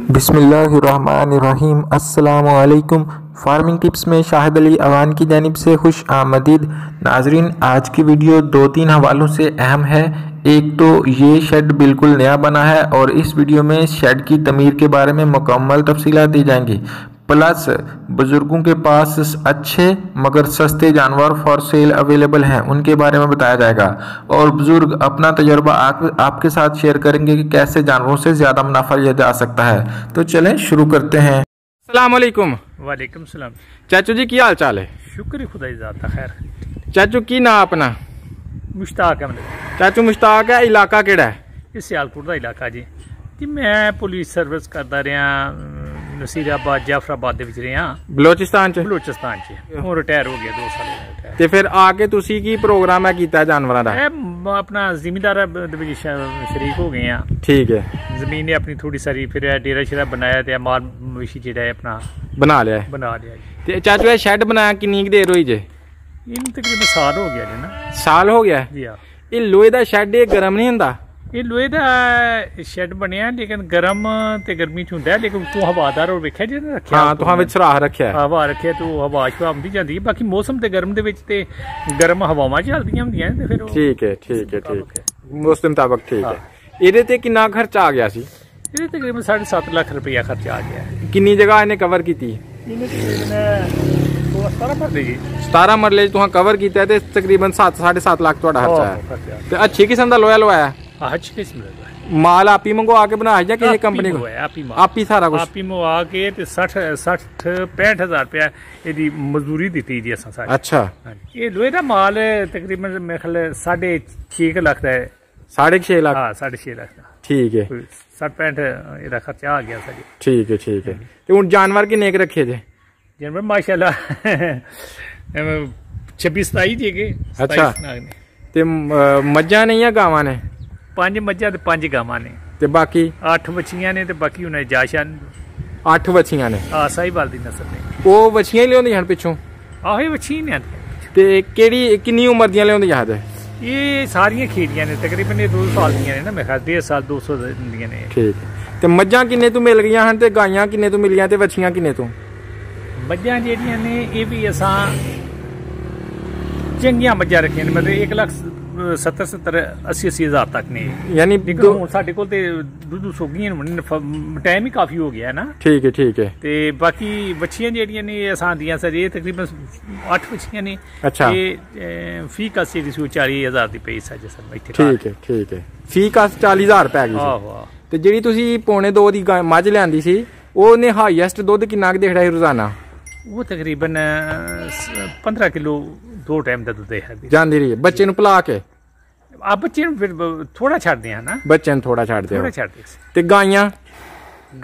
बिस्मिल्लाहिर्रहमानिर्रहीम। अस्सलामुअलैकुम। Farming tips में शाहिद अली अवान की जानिब से खुश आमदीद। नाजरीन, आज की वीडियो 2-3 हवालों से अहम है। एक तो ये शेड बिल्कुल नया बना है और इस वीडियो में शेड की तमीर के बारे में मुकम्मल तफसीलात दी जाएंगी। प्लस बुजुर्गों के पास अच्छे मगर सस्ते जानवर फॉर सेल अवेलेबल हैं, उनके बारे में बताया जाएगा और बुजुर्ग अपना तजर्बा आपके साथ शेयर करेंगे कि कैसे जानवरों से ज़्यादा मुनाफा लिया जा सकता है। तो चलें शुरू करते हैं। अस्सलाम वालेकुम। वालेकुम सलाम। चाचू जी की हाल चाल है? शुक्र खुदा ज़ाता खैर। चाचू की ना अपना? मुश्ताक है मतलब। चाचू मुश्ताक है। इलाका केड़ा है? ये सियालकोट का इलाका जी। मैं पुलिस सर्विस करता रहा नसीराबाद जाफराबाद रहा बलोचिस्तान च। बलोचिस्तान च हूँ रिटायर हो गया 2 साल रिटायर। ते फिर आके तुसी की प्रोग्राम है कीता जानवरां दा? अपना जिमीदार शरीक हो गए हैं। ठीक है। जमीन ने अपनी थोड़ी सारी फिर डेरा शेरा बनाया ते माल मवेशी जेड़ा है अपना बना लिया जी। ते चाचू ये शेड बनाया कितनी देर हुई जे? इन तकरीबन साल हो गया जी ना। साल हो गया जी हाँ। ये लोहे दा शेड ये गर्म नहीं हुंदा? ये लोहे का शेड बनया लेकिन गर्म ते गर्मी च हुंदा है, लेकिन तू हवादार और वेख्या जी रखया? हां, तुहां विच सराह रखया है। हवा रखया तो हवा शवा आंदी जांदी है। बाकी मौसम ते गर्म दे विच ते गर्म हवावां चलदियां हुंदियां ते फिर ठीक है ठीक है ठीक है मौसम मुताबिक ठीक है। ਇਹਦੇ ਤੇ ਕਿੰਨਾ ਖਰਚਾ ਆ ਗਿਆ ਸੀ? ਇਹਦੇ ਤਕਰੀਬਨ 7.5 ਲੱਖ ਰੁਪਇਆ ਖਰਚਾ ਆ ਗਿਆ ਹੈ। ਕਿੰਨੀ ਜਗ੍ਹਾ ਇਹਨੇ ਕਵਰ ਕੀਤੀ? ਇਹਨੇ ਤਕਰੀਬਨ 17 ਮਰਲੇ ਜੀ। 17 ਮਰਲੇ ਤੁਹਾਂ ਕਵਰ ਕੀਤਾ ਤੇ ਤਕਰੀਬਨ 7.5 ਲੱਖ ਤੁਹਾਡਾ ਖਰਚਾ ਹੈ। ਤੇ ਅੱਛੀ ਕਿਸਮ ਦਾ ਲੋਹਾ ਲਵਾਇਆ? अच्छी किस्म का माल आप ही मंगवा के बनाया या किसी कंपनी को? आप ही सारा कुछ आप ही मंगवा के ते 65 हज़ार रुपया ਇਹਦੀ ਮਜ਼ਦੂਰੀ ਦਿੱਤੀ ਜੀ ਅਸਾਂ ਸਾਰੀ। अच्छा। ਇਹ ਲੋਹੇ ਦਾ ਮਾਲ ਤਕਰੀਬਨ ਮੇਰੇ ਖਿਆਲ 6.5 ਲੱਖ ਦਾ ਹੈ। 6.5 ਲੱਖ? ਹਾਂ 6.5 ਲੱਖ ਦਾ। ਠੀਕ ਹੈ। 65 ਇਹਦਾ ਖਰਚਾ ਆ ਗਿਆ ਸਾਡੀ। ਠੀਕ ਹੈ ਠੀਕ ਹੈ। ਤੇ ਹੁਣ ਜਾਨਵਰ ਕਿੰਨੇ ਕ ਰੱਖੇ ਜੇ? ਜਾਨਵਰ ਮਾਸ਼ਾਅੱਲਾ 26-27 ਜੀ ਕੇ। ਅੱਛਾ। ਤੇ ਮੱਝਾਂ ਨੇ ਜਾਂ ਗਾਵਾਂ ਨੇ? 5 ਮੱਝਾਂ ਤੇ 5 ਗਾਵਾਂ ਨੇ ਤੇ ਬਾਕੀ 8 ਬੱਚੀਆਂ ਨੇ ਤੇ ਬਾਕੀ ਉਹਨਾਂ ਦੀ ਜਾਸ਼ਾਂ 8 ਬੱਚੀਆਂ ਨੇ। ਹਾਂ ਸਾਹੀਵਾਲ ਦੀ ਨਸਲ ਨੇ। ਉਹ ਬੱਚੀਆਂ ਹੀ ਲਿਆਉਂਦੀਆਂ ਹਨ ਪਿੱਛੋਂ? ਆਹੋ ਇਹ ਬੱਚੀ ਨੇ। ਤੇ ਕਿਹੜੀ ਕਿੰਨੀ ਉਮਰ ਦੀਆਂ ਲਿਆਉਂਦੀਆਂ ਹਨ? ਇਹ ਸਾਰੀਆਂ ਖੇੜੀਆਂ ਨੇ ਤਕਰੀਬਨ 2 ਸਾਲ ਦੀਆਂ ਨੇ ਨਾ, ਮੇਰੇ ਖਿਆਲ 1.5 ਸਾਲ 200 ਦੀਆਂ ਨੇ। ਠੀਕ। ਤੇ ਮੱਝਾਂ ਕਿੰਨੇ ਤੋਂ ਮਿਲ ਗਈਆਂ ਹਨ ਤੇ ਗਾਈਆਂ ਕਿੰਨੇ ਤੋਂ ਮਿਲੀਆਂ ਤੇ ਬੱਚੀਆਂ ਕਿੰਨੇ ਤੋਂ? ਮੱਝਾਂ ਜਿਹੜੀਆਂ ਨੇ ਇਹ ਵੀ ਅਸਾਂ ਚੰਗੀਆਂ ਮੱਝਾਂ ਰੱਖੀਆਂ ਨੇ, ਮਤਲਬ 1,70,80 ਹਜ਼ਾਰ ਤੱਕ ਨੇ। ਯਾਨੀ ਹੁਣ ਸਾਡੇ ਕੋਲ ਤੇ ਦੁੱਧ ਸੋਗੀਆਂ ਟਾਈਮ ਹੀ ਕਾਫੀ ਹੋ ਗਿਆ ਨਾ। ਠੀਕ ਹੈ ਠੀਕ ਹੈ। ਤੇ ਬਾਕੀ ਬੱਚੀਆਂ ਜਿਹੜੀਆਂ ਨੇ ਅਸਾਂ ਦੀਆਂ ਸਰ ਇਹ ਤਕਰੀਬਨ 8 ਬੱਚੀਆਂ ਨੇ। ਅੱਛਾ। ਇਹ ਫੀ ਕਾਸ ਜਿਹੜੀ ਸੀ 40,000 ਦੀ ਪਈ ਸਰ ਜਸਨ ਇੱਥੇ। ਠੀਕ ਹੈ ਠੀਕ ਹੈ। ਫੀ ਕਾਸ 40,000 ਪੈ ਗਈ ਸੀ। ਆਹੋ। ਤੇ ਜਿਹੜੀ ਤੁਸੀਂ 1.25 ਦੀ ਮੱਝ ਲਿਆਂਦੀ ਸੀ ਉਹਨੇ ਹਾਈਐਸਟ ਦੁੱਧ ਕਿੰਨਾ ਕੁ ਦੇਖਦਾ ਸੀ ਰੋਜ਼ਾਨਾ? ਉਹ ਤਕਰੀਬਨ 15 ਕਿਲੋ 2 ਟਾਈਮ ਦਾ ਦੁੱਧ ਹੈ ਜਾਂਦੀ ਰਹੀ। ਬੱਚੇ ਨੂੰ ਪਿਲਾ ਕੇ? ਆ ਬੱਚੇ ਨੂੰ ਫਿਰ ਥੋੜਾ ਛੱਡਦੇ ਆ ਨਾ। ਬੱਚੇ ਨੂੰ ਥੋੜਾ ਛੱਡਦੇ ਥੋੜਾ ਛੱਡਦੇ। ਤੇ ਗਾਈਆਂ?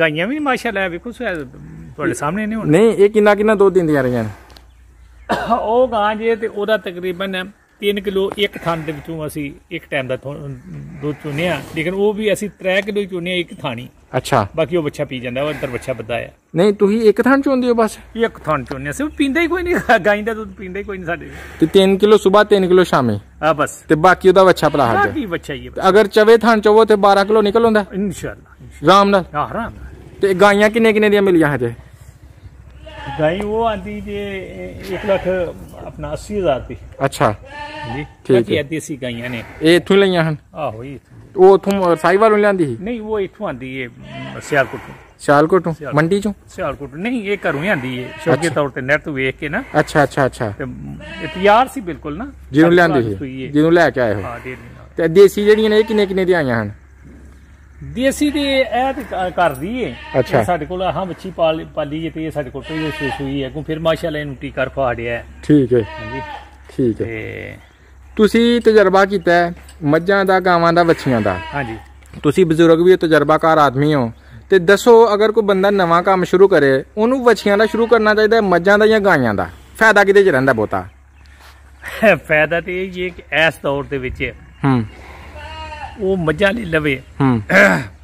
ਗਾਈਆਂ ਵੀ ਮਾਸ਼ਾਅੱਲਾ ਵੇਖੋ ਤੁਹਾਡੇ ਸਾਹਮਣੇ ਨੇ ਹੁਣ। ਨਹੀਂ, ਇਹ ਕਿੰਨਾ ਦੁੱਧ ਦਿੰਦੀਆਂ ਰਹੀਆਂ? ਉਹ ਗਾਂ ਜੇ ਤੇ ਉਹਦਾ ਤਕਰੀਬਨ 3 ਕਿਲੋ ਇੱਕ ਥਣ ਦੇ ਵਿੱਚੋਂ ਅਸੀਂ ਇੱਕ ਟਾਈਮ ਦਾ ਦੁੱਧ ਚੁੰਨੇ ਆ, ਲੇਕਿਨ ਉਹ ਵੀ ਅਸੀਂ 3 ਕਿਲੋ ਚੁੰਨੇ ਇੱਕ ਥਾਣੀ। ਅੱਛਾ। ਬਾਕੀ ਉਹ ਬੱਚਾ ਪੀ ਜਾਂਦਾ, ਉਹ ਅੰਦਰ ਬੱਚਾ ਬੱਦਾ ਆ। ਨਹੀਂ, ਤੁਸੀਂ ਇੱਕ ਥਣ ਚੁੰਦੇ ਹੋ ਬਸ? ਇੱਕ ਥਣ ਚੁੰਨੇ ਅਸੀਂ, ਪੀਂਦਾ ਹੀ ਕੋਈ ਨਹੀਂ। ਗਾਈ ਦਾ ਦੁੱਧ ਪੀਂਦਾ ਹੀ ਕੋਈ ਨਹੀਂ ਸਾਡੇ। ਤੇ 3 ਕਿਲੋ ਸਵੇਰ 3 ਕਿਲੋ ਸ਼ਾਮੇ? ਹਾਂ ਬਸ। ਤੇ ਬਾਕੀ ਉਹਦਾ ਬੱਚਾ ਪਲਾ ਹੱਜ? ਬਾਕੀ ਬੱਚਾ ਹੀ ਹੈ। ਅਗਰ ਚਵੇ ਥਣ ਚਵੋ ਤੇ 12 ਕਿਲੋ ਨਿਕਲ ਆਉਂਦਾ ਇਨਸ਼ਾਅੱਲਾ ਆਰਾਮ ਨਾਲ? ਹਾਂ ਆਰਾਮ ਨਾਲ। ਤੇ ਗਾਈਆਂ ਕਿੰਨੇ ਦੀਆਂ ਮਿਲੀਆਂ ਹਜੇ? ਗਾਈ ਉਹ ਆਂਦੀ ਜੇ 1,80,000 ਦੀ। ਅੱਛਾ ਜੀ ਠੀਕ ਹੈ। ਦੇਸੀ ਗਾਈਆਂ ਨੇ। ਇਹ ਇੱਥੋਂ ਲਈਆਂ ਹਨ? ਆਹੋ ਜੀ। ਉਹ ਉੱਥੋਂ ਸਾਹੀਵਾਲੋਂ ਲਿਆਂਦੀ ਸੀ? ਨਹੀਂ, ਉਹ ਇੱਥੋਂ ਆਂਦੀ ਹੈ ਸਿਆਲਕੋਟ ਤੋਂ। ਸਿਆਲਕੋਟ ਤੋਂ? ਮੰਡੀ ਚੋਂ? ਸਿਆਲਕੋਟ ਨਹੀਂ, ਇਹ ਘਰੋਂ ਹੀ ਆਂਦੀ ਹੈ ਸ਼ੌਕੀ ਤੌਰ ਤੇ ਨੈਟ ਤੋਂ ਵੇਖ ਕੇ ਨਾ। ਅੱਛਾ ਅੱਛਾ ਅੱਛਾ। ਤੇ ਇਹ ਤਿਆਰ ਸੀ ਬਿਲਕੁਲ ਨਾ ਜਿਹਨੂੰ ਲਿਆਂਦੀ ਸੀ, ਜਿਹਨੂੰ ਲੈ ਕੇ ਆਏ ਹੋ? ਹਾਂ। ਤੇ ਦੇਸੀ ਜਿਹੜੀਆਂ ਨੇ ਇਹ ਕਿੰਨੇ ਦੀਆਂ ਆਈਆਂ ਹਨ? ਦੇਸੀ ਤੇ ਇਹ ਤੇ ਕਰਦੀ ਹੈ। ਅੱਛਾ। ਸਾਡੇ ਕੋਲ ਹਾਂ ਬੱਚੀ ਪਾਲੀ ਤੇ ਇਹ ਸਾਡੇ ਕੋਲ ਤੋਂ ਸੂਈ ਹੈ ਕੋ ਫਿਰ ਮਾਸ਼ਾਅੱਲਾ ਇਹਨੂੰ ਟੀਕਾ ਫਾੜਿਆ। ਠੀਕ ਹੈ। ਹਾਂਜੀ ਠੀਕ ਹੈ। ਤੇ ਤੁਸੀਂ ਤਜਰਬਾ ਕੀਤਾ ਹੈ ਮੱਝਾਂ ਦਾ, ਗਾਵਾਂ ਦਾ, ਵੱਛੀਆਂ ਦਾ? ਹਾਂਜੀ। ਤੁਸੀਂ ਬਜ਼ੁਰਗ ਵੀ ਤਜਰਬਾਕਾਰ ਆਦਮੀ ਹੋ ਤੇ ਦੱਸੋ, ਅਗਰ ਕੋਈ ਬੰਦਾ ਨਵਾਂ ਕੰਮ ਸ਼ੁਰੂ ਕਰੇ ਉਹਨੂੰ ਵੱਛੀਆਂ ਦਾ ਸ਼ੁਰੂ ਕਰਨਾ ਚਾਹੀਦਾ, ਮੱਝਾਂ ਦਾ ਜਾਂ ਗਾਈਆਂ ਦਾ? ਫਾਇਦਾ ਕਿਹਦੇ ਚ ਰਹਿੰਦਾ ਬਹੁਤਾ? ਫਾਇਦਾ ਤੇ ਇਹ ਕਿ ਇਸ ਦੌਰ ਦੇ ਵਿੱਚ ਉਹ ਮੱਝਾਂ ਲਈ ਲਵੇ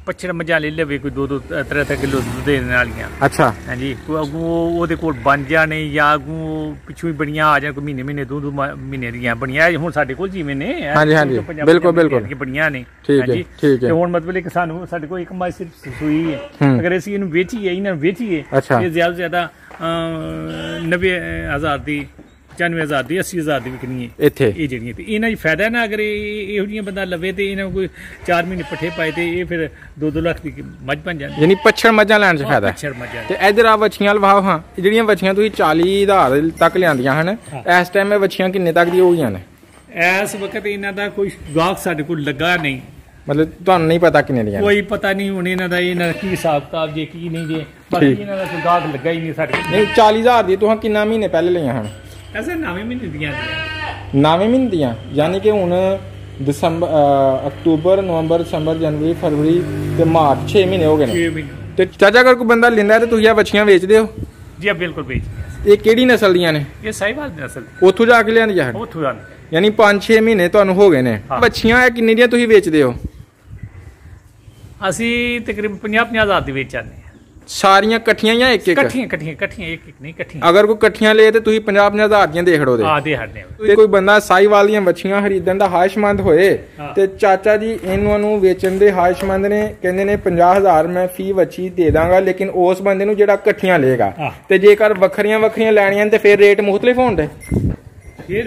ਪੱਛੜ ਮੱਝਾਂ ਲੈ ਲਵੇ ਕੋਈ 2-2 3-3 ਕਿਲੋ ਦੁੱਧ ਦੇਣ ਵਾਲੀਆਂ। ਅੱਛਾ ਹਾਂਜੀ ਕੋਈ ਅੱਗੋਂ ਉਹਦੇ ਕੋਲ ਬਣ ਜਾਣੇ ਜਾਂ ਅੱਗੋਂ ਪਿੱਛੋਂ ਹੀ ਬੜੀਆਂ ਆ ਜਾਣ, ਕੋਈ ਮਹੀਨੇ 2 ਮਹੀਨੇ ਦੀਆਂ ਬਣੀਆਂ ਹੁਣ ਸਾਡੇ ਕੋਲ ਜਿਵੇਂ ਨੇ। ਹਾਂਜੀ ਹਾਂਜੀ ਬਿਲਕੁਲ ਬਿਲਕੁਲ ਬੜੀਆਂ ਨੇ। ਹਾਂਜੀ ਤੇ ਹੁਣ ਮਤਲਬ ਕਿ ਸਾਨੂੰ ਸਾਡੇ ਕੋਲ ਇੱਕ ਮੱਝ ਸਿਰਫ ਸੂਈ ਹੈ, ਅਗਰ ਅਸੀਂ ਇਹਨੂੰ ਵੇਚੀਏ ਇਹਨਾਂ ਨੂੰ ਵੇਚੀਏ ਇਹ ਜ਼ਿਆਦਾ ਤੋਂ ਜ਼ਿਆਦਾ 90,000 ਦੀ 95,000 ਦੀ 80,000 ਦੀ ਵਿਕਣੀ ਹੈ ਇੱਥੇ। ਇਹ ਜਿਹੜੀਆਂ ਤੇ ਇਹਨਾਂ 'ਚ ਫਾਇਦਾ ਨਾ, ਅਗਰ ਇਹੋ ਜਿਹੀਆਂ ਬੰਦਾ ਲਵੇ ਤੇ ਇਹਨਾਂ ਨੂੰ ਕੋਈ 4 ਮਹੀਨੇ ਪੱਠੇ ਪਾਏ ਤੇ ਇਹ ਫਿਰ 2-2 ਲੱਖ ਦੀ ਮੱਝ ਬਣ ਜਾਂਦੀ। ਯਾਨੀ ਪੱਛੜ ਮੱਝਾਂ ਲੈਣ 'ਚ ਫਾਇਦਾ। ਪੱਛੜ ਮੱਝਾਂ ਤੇ ਇਧਰ ਆ ਵੱਛੀਆਂ ਲਵਾਓ ਹਾਂ, ਜਿਹੜੀਆਂ ਵੱਛੀਆਂ ਤੁਸੀਂ 40,000 ਤੱਕ ਲਿਆਂਦੀਆਂ ਹਨ, ਇਸ ਟਾਈਮ ਇਹ ਵੱਛੀਆਂ ਕਿੰਨੇ ਤੱਕ ਦੀਆਂ ਹੋ ਗਈਆਂ ਨੇ? ਇਸ ਵਕਤ ਇਹਨਾਂ ਦਾ ਕੋਈ ਗਾਹਕ ਸਾਡੇ ਕੋਲ ਲੱਗਾ ਨਹੀਂ, ਮਤਲਬ ਤੁਹਾਨੂੰ ਨਹੀਂ ਪਤਾ ਕਿੰਨੇ ਦੀਆਂ? ਕੋਈ ਪਤਾ ਨਹੀਂ ਹੁਣ ਇਹਨਾਂ ਦਾ ਕੀ ਹਿਸਾਬ ਕਿਤਾਬ ਜੇ ਕੀ ਨਹੀਂ ਜੇ, ਬਾਕੀ ਇਹਨਾਂ ਦਾ ਕੋਈ ਗਾਹਕ ਲੱਗਾ ਹੀ ਨਹੀਂ ਸਾਡੇ ਕੋਲ। ਨਹੀਂ 40,000 ਦੀ ਤੁਸੀਂ ਕਿੰਨਾ ਮਹੀਨੇ ਪਹਿਲੇ ਲਈਆਂ ਹਨ? ਐਸੇ 9ਵੇਂ ਮਹੀਨੇ ਦੀਆਂ 9ਵੇਂ ਮਹੀਨੇ ਦੀਆਂ, ਯਾਨੀ ਕਿ ਹੁਣ ਦਸੰਬਰ ਅਕਤੂਬਰ ਨਵੰਬਰ ਦਸੰਬਰ ਜਨਵਰੀ ਫਰਵਰੀ ਤੇ ਮਾਰਚ 6 ਮਹੀਨੇ ਹੋ ਗਏ ਨੇ। 6 ਮਹੀਨੇ। ਤੇ ਚਾਚਾ ਅਗਰ ਕੋਈ ਬੰਦਾ ਲੈਂਦਾ ਤੇ ਤੁਸੀਂ ਆ ਵੱਛੀਆਂ ਵੇਚਦੇ ਹੋ? ਜੀ ਬਿਲਕੁਲ ਵੇਚਦੇ। ਇਹ ਕਿਹੜੀ ਨਸਲ ਦੀਆਂ ਨੇ? ਇਹ ਸਾਹੀਵਾਲ ਦੀ ਨਸਲ। ਉੱਥੋਂ ਜਾ ਕੇ ਲਿਆਂਦੀ ਆ? ਉੱਥੋਂ ਜਾਂਦੇ। ਯਾਨੀ 5-6 ਮਹੀਨੇ ਤੁਹਾਨੂੰ ਹੋ ਗਏ ਨੇ। ਵੱਛੀਆਂ ਇਹ ਕਿੰਨੇ ਦੀਆਂ ਤੁਸੀਂ ਵੇਚਦੇ ਹੋ? ਅਸੀਂ ਤਕਰੀਬਨ 50,000 ਦੀ ਵੇਚ ਜਾਂਦੇ ਹਾਂ। ਸਾਰੀਆਂ ਇਕੱਠੀਆਂ ਜਾਂ ਇੱਕ ਇੱਕ? ਇਕੱਠੀਆਂ ਇੱਕ ਨਹੀਂ ਇਕੱਠੀਆਂ। ਅਗਰ ਕੋਈ ਇਕੱਠੀਆਂ ਲਏ ਤੇ ਤੁਸੀਂ 50,000 ਦੀਆਂ ਦੇਖ ਲਓ। ਹਾਂ ਦੇ ਹੜਨੇ। ਤੇ ਕੋਈ ਬੰਦਾ ਸਾਹੀਵਾਲ ਦੀਆਂ ਵੱਛੀਆਂ ਖਰੀਦਣ ਦਾ ਹਾਇਸ਼ਮੰਦ ਹੋਏ ਤੇ ਚਾਚਾ ਜੀ ਇਹਨਾਂ ਨੂੰ ਵੇਚਣ ਦੇ ਹਾਇਸ਼ਮੰਦ ਨੇ, ਕਹਿੰਦੇ ਨੇ 50,000 ਮੈਂ ਫੀ ਵੱਛੀ ਦੇ ਦਾਂਗਾ, ਲੇਕਿਨ ਉਸ ਬੰਦੇ ਨੂੰ ਜਿਹੜਾ ਇਕੱਠੀਆਂ ਲਏਗਾ। ਤੇ ਜੇਕਰ ਵੱਖਰੀਆਂ ਲੈਣੀਆਂ ਤੇ ਫਿਰ ਰੇਟ ਮੁਖਤਲਿਫ ਹੋਣ ਦੇ? ਫਿਰ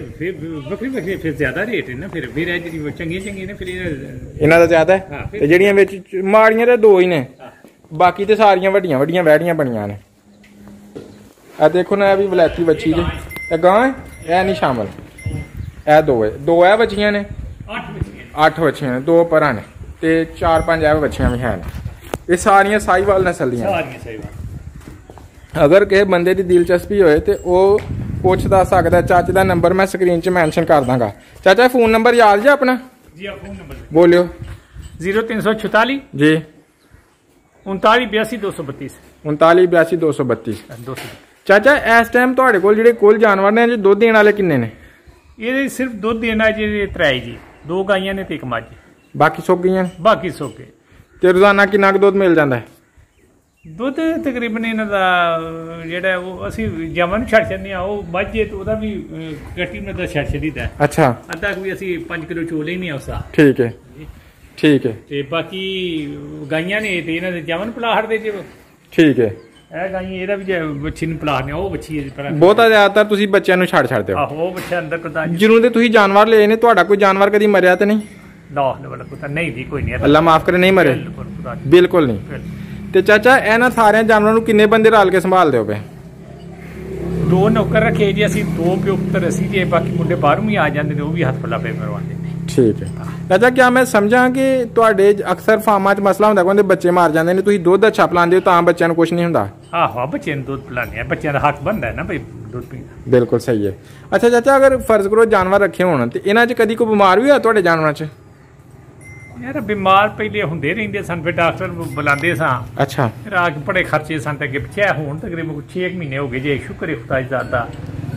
ਵੱਖਰੀ ਫਿਰ ਜ਼ਿਆਦਾ ਰੇਟ ਹੈ ਨਾ। ਫਿਰ ਜਿਹੜੀ ਚੰਗੀਆਂ ਨੇ ਫਿਰ ਇਹਨਾਂ ਦਾ ਜ਼ਿਆਦਾ ਹੈ ਤੇ ਜਿਹੜੀਆਂ ਵਿੱਚ ਮਾੜੀਆਂ ਤੇ 2 ਹੀ ਨੇ, ਬਾਕੀ ਤੇ ਸਾਰੀਆਂ ਵੱਡੀਆਂ ਵਹਿੜੀਆਂ ਬਣੀਆਂ ਨੇ। ਆ ਦੇਖੋ ਨਾ, ਇਹ ਵੀ ਵਲੈਤੀ ਵੱਛੀ ਜੇ, ਇਹ ਗਾਂ ਹੈ, ਇਹ ਨਹੀਂ ਸ਼ਾਮਲ। ਇਹ 2 ਹੈ ਵੱਛੀਆਂ ਨੇ, 8 ਵੱਛੀਆਂ ਨੇ, 2 ਪਰਾਂ ਨੇ ਤੇ 4-5 ਇਹ ਵੱਛੀਆਂ ਵੀ ਹਨ। ਇਹ ਸਾਰੀਆਂ ਸਾਹੀਵਾਲ ਨਸਲ ਦੀਆਂ। ਅਗਰ ਕਿਸੇ ਬੰਦੇ ਦੀ ਦਿਲਚਸਪੀ ਹੋਏ ਤੇ ਉਹ ਪੁੱਛ ਦੱਸ ਸਕਦਾ। ਚਾਚੇ ਦਾ ਨੰਬਰ ਮੈਂ ਸਕਰੀਨ 'ਚ ਮੈਂਸ਼ਨ ਕਰ ਦਾਂਗਾ। ਚਾਚਾ ਫੋਨ ਨੰਬਰ ਯਾਦ ਜੀ ਆਪਣਾ? ਜੀ ਆ ਫੋਨ ਨੰਬਰ ਬੋਲਿਓ। 0346 ਜੀ 398232 398232। ਚਾਚਾ ਇਸ ਟਾਈਮ ਤੁਹਾਡੇ ਕੋਲ ਜਿਹੜੇ ਕੁੱਲ ਜਾਨਵਰ ਨੇ ਦੁੱਧ ਦੇਣ ਵਾਲੇ ਕਿੰਨੇ ਨੇ? ਇਹਦੇ ਸਿਰਫ ਦੁੱਧ ਦੇਣਾ ਜੀ 3 ਜੀ, 2 ਗਾਈਆਂ ਨੇ ਤੇ 1 ਮੱਝ। ਬਾਕੀ ਸੁੱਕ ਗਈਆਂ? ਬਾਕੀ ਸੁੱਕ ਗਏ। ਤੇ ਰੋਜ਼ਾਨਾ ਕਿੰਨਾ ਕੁ ਦੁੱਧ ਮਿਲ ਜਾਂਦਾ ਹੈ? ਦੁੱਧ ਤਕਰੀਬਨ ਇਹਨਾਂ ਦਾ ਜਿਹੜਾ ਉਹ ਅਸੀਂ ਜਮਾਂ ਨੂੰ ਛੱਡ ਛੱਡਦੇ ਆ। ਉਹ ਮੱਝ ਤੇ ਉਹਦਾ ਵੀ ਕੱਟੀ ਨੂੰ ਤਾਂ ਛੱਡ ਛੱਡੀਦਾ। ਅੱਛਾ। ਅੱਧਾ ਵੀ ਅਸੀਂ 5 ਕਿਲੋ ਚੋ ਲੈਨੇ ਆ ਉਸਾ। ਠੀਕ ਹੈ ਠੀਕ ਹੈ। ਤੇ ਬਾਕੀ ਗਾਈਆਂ ਨੇ ਤੇ ਇਹਨਾਂ ਦੇ ਜਮਾਂ ਨੂੰ ਪਲਾਹੜ ਦੇ ਜੇ। ਠੀਕ ਹੈ। ਇਹ ਗਾਈ ਇਹਦਾ ਵੀ ਬੱਚੀ ਨੂੰ ਪਲਾਹੜ ਨੇ, ਉਹ ਬੱਚੀ ਹੈ। ਬਹੁਤਾ ਜ਼ਿਆਦਾਤਰ ਤੁਸੀਂ ਬੱਚਿਆਂ ਨੂੰ ਛੱਡ ਦਿਓ। ਆਹੋ ਉਹ ਬੱਚਾ ਅੰਦਰ ਕਰਦਾ। ਜਿਹਨੂੰ ਦੇ ਤੁਸੀਂ ਜਾਨਵਰ ਲਏ ਨੇ, ਤੁਹਾਡਾ ਕੋਈ ਜਾਨਵਰ ਕਦੀ ਮਰਿਆ ਤੇ ਨਹੀਂ? ਨਹੀਂ ਜੀ ਕੋਈ ਨਹੀਂ। ਅੱਲਾ ਮਾਫ ਕਰੇ, ਨਹੀਂ ਮਰੇ? ਬਿਲਕੁਲ ਨਹੀਂ। ਤੇ ਚਾਚਾ ਇਹਨਾਂ ਸਾਰਿਆਂ ਜਾਨਵਰਾਂ ਨੂੰ ਕਿੰਨੇ ਬੰਦੇ ਰਲ ਕੇ ਸੰਭਾਲਦੇ ਹੋ ਪਏ? 2 ਨੌਕਰ ਰੱਖੇ ਜੀ ਅਸੀਂ, 2 ਪਿਓ ਪੁੱਤਰ ਅਸੀਂ ਜੇ, ਬਾਕੀ ਮੁੰਡੇ ਬਾਹਰੋਂ ਵੀ ਆ ਜਾਂਦੇ ਨੇ, ਉਹ ਵੀ ਹੱਥ ਪੱਲਾ ਪੇ ਮਰਵਾਉਂਦੇ ਨੇ। ਠੀਕ ਹੈ। ਚਾਚਾ ਕਿਆ ਮੈਂ ਸਮਝਾਂ ਕਿ ਤੁਹਾਡੇ ਅਕਸਰ ਫਾਰਮਾਂ 'ਚ ਮਸਲਾ ਹੁੰਦਾ ਕਿ ਬੱਚੇ ਮਾਰ ਜਾਂਦੇ ਨੇ, ਤੁਸੀਂ ਦੁੱਧ ਅੱਛਾ ਪਿਲਾਉਂਦੇ ਹੋ ਤਾਂ ਬੱਚਿਆਂ ਨੂੰ ਕੁਝ ਨਹੀਂ ਹੁੰਦਾ? ਆਹੋ ਬੱਚਿਆਂ ਨੂੰ ਦੁੱਧ ਪਿਲਾਉਂਦੇ ਆ, ਬੱਚਿਆਂ ਦਾ ਹੱਕ ਬਣਦਾ ਹੈ ਨਾ ਭਾਈ ਦੁੱਧ ਪੀਣ ਦਾ। ਬਿਲਕੁਲ ਸਹੀ ਹੈ। ਅੱਛਾ ਚਾਚਾ ਅਗਰ ਫਰਜ਼ ਕਰੋ ਜਾਨਵਰ ਰੱਖੇ ਹੋਣ ਤੇ ਇਹਨਾਂ 'ਚ ਕਦੀ ਕੋਈ ਬਿਮਾਰ ਵੀ ਹੋਇਆ ਤੁਹਾਡੇ ਜਾਨਵਰਾਂ 'ਚ? ਯਾਰ ਬਿਮਾਰ ਪਹਿਲੇ ਹੁੰਦੇ ਰਹਿੰਦੇ ਸਨ, ਫਿਰ ਡਾਕਟਰ ਬੁਲਾਉਂਦੇ ਸਾਂ। ਅੱਛਾ। ਫਿਰ ਆ ਕੇ ਬੜੇ ਖਰਚੇ ਸਨ ਤੇ ਅੱਗੇ ਪਿੱਛੇ ਹੁਣ ਤਕਰੀਬਨ 6 ਮਹੀਨੇ ਹੋ ਗਏ ਜੇ, ਸ਼ੁਕਰ ਹੈ ਖੁਦਾ ਦਾ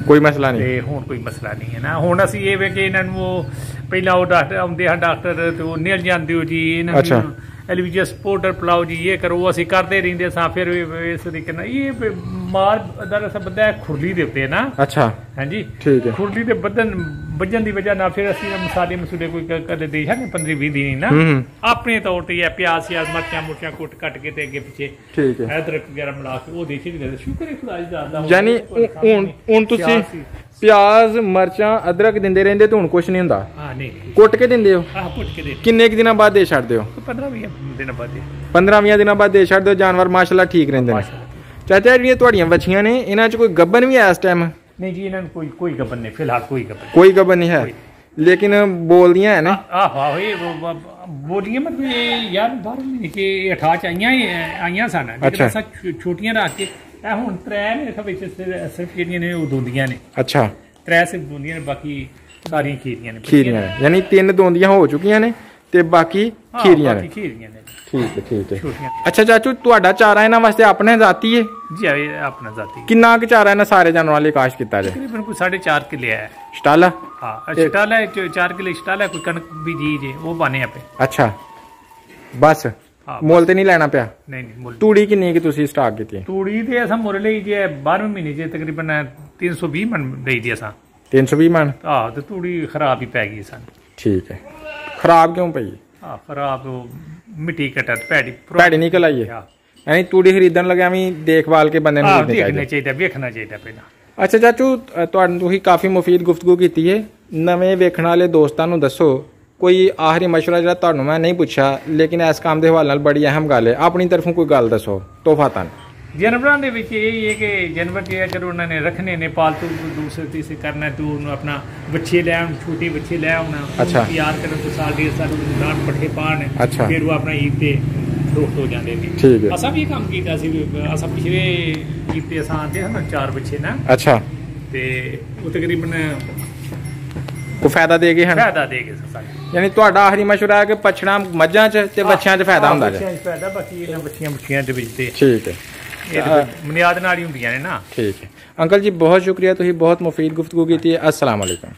ਕੋਈ ਮਸਲਾ ਨਹੀਂ। ਤੇ ਹੁਣ ਕੋਈ ਮਸਲਾ ਨਹੀਂ ਹੈ ਨਾ। ਹੁਣ ਅਸੀਂ ਇਹ ਵੇ ਕਿ ਇਹਨਾਂ ਨੂੰ ਉਹ ਪਹਿਲਾਂ ਉਹ ਡਾਕਟਰ ਆਉਂਦੇ ਹਨ ਡਾਕਟਰ ਤੇ ਉਹ ਨਿਲ ਜਾਂਦੇ ਹੋ ਜੀ, ਇਹਨਾਂ ਨੂੰ ਐਲਵੀਜੀਐਸ ਪਾਊਡਰ ਪਿਲਾਓ ਜੀ, ਇਹ ਕਰੋ, ਅਸੀਂ ਕਰਦੇ ਰਹਿੰਦੇ ਸਾਂ। ਫਿਰ ਇਸ ਤਰੀਕੇ ਨਾਲ ਇਹ ਬਿਮਾਰ ਦਰਅਸਲ ਬੰਦਾ ਖੁਰਲੀ ਦੇ ਉੱਤੇ ਨਾ। ਅੱਛਾ ਹਾਂਜੀ ਠੀਕ ਹੈ। ਖੁਰਲੀ ਦੇ ਵੱਜਣ ਦੀ ਵਜ੍ਹਾ ਨਾਲ ਫਿਰ ਅਸੀਂ ਮਸਾਲੇ ਮਸੂਲੇ ਕੋਈ ਕਦੇ ਦੇ ਹੈ 15-20 ਦਿਨ ਨਾ ਆਪਣੇ ਤੌਰ ਤੇ ਇਹ ਪਿਆਜ਼ ਮਿਰਚਾਂ ਮੁਰਚਾਂ ਕੁੱਟ ਕੱਟ ਕੇ ਤੇ ਅੱਗੇ ਪਿੱਛੇ ਠੀਕ ਹੈ ਅਦਰਕ ਵਗੈਰਾ ਮਿਲਾ ਕੇ ਉਹ ਦੇਖੀ ਦਿੰਦੇ। ਸ਼ੁਕਰ ਹੈ ਖੁਦਾ ਦਾ। ਯਾਨੀ ਹੁਣ ਤੁਸੀਂ ਪਿਆਜ਼ ਮਿਰਚਾਂ ਅਦਰਕ ਦਿੰਦੇ ਰਹਿੰਦੇ ਤੇ ਹੁਣ ਕੁਝ ਨਹੀਂ ਹੁੰਦਾ? ਹਾਂ ਨਹੀਂ ਕੁੱਟ ਕੇ ਦਿੰਦੇ ਹੋ? ਹਾਂ ਕੁੱਟ ਕੇ ਦੇ। ਕਿੰਨੇ ਕੁ ਦਿਨਾਂ ਬਾਅਦ ਦੇ ਛੱਡਦੇ ਹੋ? 15-20 ਦਿਨਾਂ ਬਾਅਦ। 15-20 ਦਿਨਾਂ ਬਾਅਦ ਦੇ ਛੱਡਦੇ ਹੋ, ਜਾਨਵਰ ਮਾਸ਼ਾਅੱਲਾ ਠੀਕ ਰਹਿੰਦੇ ਨੇ। ਚਾਚਾ ਜਿਹੜੀਆਂ ਤੁਹਾਡੀਆਂ ਵੱਛੀਆਂ ਨੇ ਇਹਨਾਂ 'ਚ ਕੋਈ ਗੱਭਣ ਵੀ ਹੈ ਇਸ ਟਾਈਮ? ਨਹੀਂ ਜੀ ਇਹਨਾਂ ਨੂੰ ਕੋਈ ਗੱਭਣ ਨਹੀਂ ਫਿਲਹਾਲ, ਕੋਈ ਗੱਭਣ ਨਹੀਂ ਹੈ, ਲੇਕਿਨ ਬੋਲਦੀਆਂ ਹੈ ਨਾ? ਆਹੋ ਇਹ ਬੋਲੀਆਂ ਮਤਲਬ ਯਾਰ ਬਾਹਰ ਨਹੀਂ ਕਿ 18 ਚ ਆਈਆਂ ਸਨ। ਅੱਛਾ। ਛੋਟੀਆਂ ਰੱਖ ਕੇ ਇਹ ਹੁਣ 3 ਨੇ ਵਿੱਚ ਸਿਰਫ ਜਿਹੜੀਆਂ ਨੇ ਉਹ ਦੋਂਦੀਆਂ ਨੇ। ਅੱਛਾ 3 ਸਿਰਫ ਦੋਂਦੀਆਂ ਨੇ, ਬਾਕੀ ਸਾਰੀਆਂ ਖੀਰੀਆਂ ਨੇ। ਯਾਨੀ 3 ਦੋਂਦੀਆਂ ਹੋ ਚੁੱਕੀਆਂ ਨੇ ਤੇ ਬਾਕੀ ਖੀਰੀਆਂ ਨੇ। ਠੀਕ ਹੈ। ਅੱਛਾ ਚਾਚੂ ਤੁਹਾਡਾ ਚਾਰਾ ਇਹਨਾਂ ਵਾਸਤੇ ਆਪਣਾ ਜ਼ਾਤੀ ਹੈ? ਜੀ ਆਪਣਾ ਜ਼ਾਤੀ। ਕਿੰਨਾ ਕੁ ਚਾਰਾ ਇਹਨਾਂ ਸਾਰੇ ਜਾਨਵਰਾਂ ਲਈ ਕਾਸ਼ ਕੀਤਾ ਜੇ? ਤਕਰੀਬਨ ਕੋਈ 4.5 ਕਿੱਲੇ ਹੈ। ਸਟਾਲਾ? ਹਾਂ ਸਟਾਲਾ 4 ਕਿੱਲੇ ਸਟਾਲਾ। ਕੋਈ ਕਣਕ ਵੀ ਜੀ ਜੇ ਉਹ ਬਾਨੇ ਆਪੇ। ਅੱਛਾ ਬਸ ਮੁੱਲ ਤੇ ਨਹੀਂ ਲੈਣਾ ਪਿਆ? ਨਹੀਂ ਮੁੱਲ। ਤੂੜੀ ਕਿੰਨੀ ਕਿ ਤੁਸੀਂ ਸਟਾਕ ਕੀਤੀ? ਤੂੜੀ ਤੇ ਅਸਾਂ ਮੁੱਲ ਲਈ ਜੇ 12ਵੇਂ ਮਹੀਨੇ ਚ ਤਕਰੀਬਨ 320 ਮਣ ਲਈ ਦੀ ਅਸਾਂ। 320 ਮਣ? ਆਹ ਤੇ ਤੂੜੀ ਖਰਾਬ ਹੀ ਪੈ ਗਈ ਸਾਨੂੰ। ਠੀਕ ਹੈ, ਖਰਾਬ ਕਿਉਂ ਪਈ? ਖਰਾਬ ਮਿੱਟੀ ਘਟਾ ਭੈੜੀ ਨਿਕਲ ਆਈ ਹੈ। ਯਾਨੀ ਤੂੜੀ ਖਰੀਦਣ ਲੱਗਿਆ ਵੀ ਦੇਖਭਾਲ ਕੇ ਬੰਦੇ ਨੂੰ ਦੇਖਣਾ ਚਾਹੀਦਾ, ਵੇਖਣਾ ਚਾਹੀਦਾ ਪਹਿਲਾਂ। ਅੱਛਾ ਚਾਚੂ, ਤੁਹਾਨੂੰ ਤੁਸੀਂ ਕਾਫੀ ਮੁਫੀਦ ਗੁਫ਼ਤਗੂ ਕੀਤੀ ਹੈ। ਨਵੇਂ ਵੇਖਣ ਵਾਲੇ ਦੋਸਤਾਂ ਨੂੰ ਦੱਸੋ ਕੋਈ ਆਖਰੀ ਮਸ਼ਵਰਾ ਜਿਹੜਾ ਤੁਹਾਨੂੰ ਮੈਂ ਨਹੀਂ ਪੁੱਛਿਆ ਲੇਕਿਨ ਇਸ ਕੰਮ ਦੇ ਹਵਾਲੇ ਨਾਲ ਬੜੀ ਅਹਿਮ ਗੱਲ ਹੈ, ਆਪਣੀ ਤਰਫੋਂ ਕੋਈ ਗੱਲ ਦੱਸੋ ਤੋਹਫਾ ਤਾਂ। ਜਾਨਵਰਾਂ ਦੇ ਵਿੱਚ ਇਹ ਹੈ ਕਿ ਜਾਨਵਰ ਜੇ ਅਗਰ ਉਹਨਾਂ ਨੇ ਰੱਖਣੇ ਨੇ ਪਾਲਤੂ ਦੂਸਰੇ ਤੀਸਰੇ ਕਰਨਾ तो ਉਹਨੂੰ ਆਪਣਾ ਬੱਚੇ ਲੈ ਆਉਣ, ਛੋਟੇ ਬੱਚੇ ਲੈ ਆਉਣਾ, ਤਿਆਰ ਕਰਨ ਤੋਂ ਸਾਲ ਡੇਢ ਸਾਲ ਦਾਣ ਪੱਠੇ ਪਾਣ, ਫਿਰ ਉਹ ਆਪਣਾ ਈਦ ਤੇ ਫਰੋਖਤ ਹੋ ਜਾਂਦੇ ਨੇ। ਅਸਾਂ ਵੀ ਕੰਮ ਕੀਤਾ ਸੀ, ਅਸਾਂ ਪਿਛਲੇ ਈਦ ਤੇ ਅਸਾਂ ਆਂਦੇ ਹਨ 4 ਬੱਚੇ ਨਾ। ਅੱਛਾ, ਤੇ ਉਹ ਤਕਰੀਬਨ ਉਹ ਫਾਇਦਾ ਦੇ ਗਏ ਹਨ? ਫਾਇਦਾ ਦੇ ਗਏ ਸਾਨੂੰ। ਯਾਨੀ ਤੁਹਾਡਾ ਆਖਰੀ ਮਸ਼ਵਰਾ ਹੈ ਕਿ ਪਛੜਾ ਮੱਝਾਂ 'ਚ ਤੇ ਬੱਚਿਆਂ 'ਚ ਫਾਇਦਾ ਹੁੰਦਾ ਹੈ? ਫਾਇਦਾ ਬਾਕੀ ਇਹਨਾਂ ਬੱਚੀਆਂ ਦੇ ਵਿੱਚ ਤੇ ਠੀਕ ਹੈ, ਬੁਨਿਆਦ ਨਾਲ ਹੀ ਹੁੰਦੀਆਂ ਨੇ ਨਾ। ਠੀਕ ਹੈ ਅੰਕਲ ਜੀ, ਬਹੁਤ ਸ਼ੁਕਰੀਆ, ਤੁਸੀਂ ਬਹੁਤ ਮੁਫੀਦ ਗੁਫ਼ਤਗੂ ਕੀਤੀ ਹੈ। अस्सलाम वालेकुम।